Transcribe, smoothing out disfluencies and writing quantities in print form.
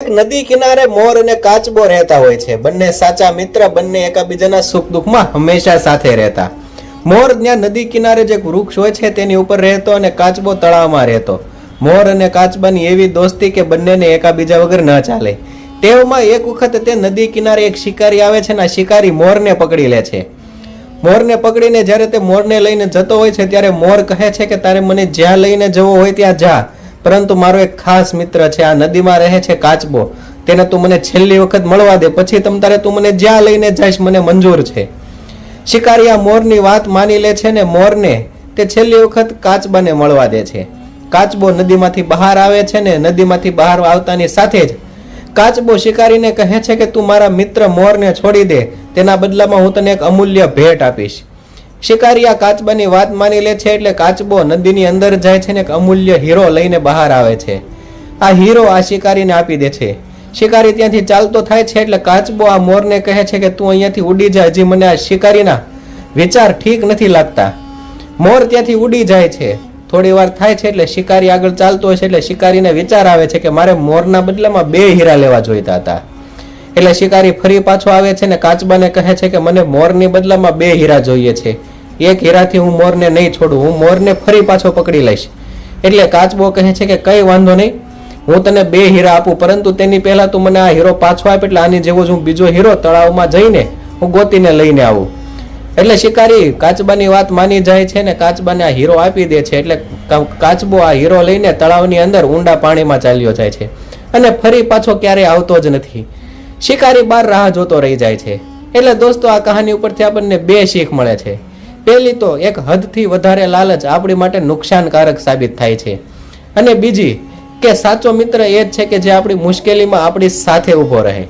નદી કિનારે મોર અને કાચબો રહેતા હોય છે. બંને સાચા મિત્ર, બંને એકબીજાના સુખ દુઃખમાં હંમેશા સાથે રહેતા. મોર ત્યાં નદી કિનારે જે વૃક્ષ હોય છે તેની ઉપર રહેતો અને કાચબો તળાવમાં રહેતો. મોર અને કાચબાની એવી દોસ્તી કે બંનેને એકાબીજા વગર ન ચાલે. તેવામાં એક વખત તે નદી કિનારે એક શિકારી આવે છે અને આ શિકારી મોરને પકડી લે છે. મોરને પકડીને જ્યારે તે મોરને લઈને જતો હોય છે ત્યારે મોર કહે છે કે તારે મને જ્યાં લઈને જવો હોય ત્યાં જા, પરંતુ મારો એક ખાસ મિત્ર છે, આ નદીમાં રહે છે કાચબો, તેને તું મને છેલ્લી વખત મળવા દે, પછી તારે તું મને જ્યાં લઈને જઈશ મને મંજૂર છે. શિકારી આ મોરની વાત માની લે છે ને મોરને તે છેલ્લી વખત કાચબાને મળવા દે છે. કાચબો નદીમાંથી બહાર આવે છે ને નદીમાંથી બહાર આવતાની સાથે જ કાચબો શિકારીને કહે છે કે તું મારા મિત્ર મોરને છોડી દે, તેના બદલામાં હું તને એક અમૂલ્ય ભેટ આપીશ. શિકારી આ કાચબાની વાત માની લે છે એટલે કાચબો નદીની અંદર જાય છે ને એક અમૂલ્ય હીરો લઈને બહાર આવે છે. આ હીરો આ શિકારીને આપી દે છે. શિકારી ત્યાંથી ચાલતો થાય છે એટલે કાચબો આ મોરને કહે છે કે તું અહીંયાથી ઉડી જા, હજી મને આ શિકારીના વિચાર ઠીક નથી લાગતા. મોર ત્યાંથી ઉડી જાય છે. થોડી વાર થાય છે એટલે શિકારી આગળ ચાલતો હોય છે એટલે શિકારીને વિચાર આવે છે કે મારે મોરના બદલામાં 2 હીરા લેવા જોઈતા હતા. એટલે શિકારી ફરી પાછો આવે છે ને કાચબાને કહે છે કે મને મોરની બદલામાં 2 હીરા જોઈએ છે, એક હીરાથી હું મોરને નહીં છોડું, હું મોરને ફરી પાછો પકડી લઈશ. એટલે કાચબો કહે છે કે કઈ વાંધો નહીં, હું તને 2 હીરા આપું, પરંતુ તેની પહેલા તું મને આ હીરો પાછો આપ, એટલે આની જેવો જ હું બીજો હીરો તળાવમાં જઈને હું ગોતીને લઈને આવું. એટલે શિકારી કાચબાની વાત માની જાય છે ને કાચબાને આ હીરો આપી દે છે. એટલે કાચબો આ હીરો લઈને તળાવની અંદર ઊંડા પાણીમાં ચાલ્યો જાય છે અને ફરી પાછો ક્યારેય આવતો જ નથી. શિકારી બહાર રાહ જોતો રહી જાય છે. એટલે દોસ્તો આ કહાની ઉપરથી આપણને 2 શીખ મળે છે. પહેલી તો એક હદથી વધારે લાલચ આપણી માટે નુકસાનકારક સાબિત થાય છે, અને બીજી કે સાચો મિત્ર એ જ છે કે જે આપણી મુશ્કેલીમાં આપણી સાથે ઊભો રહે.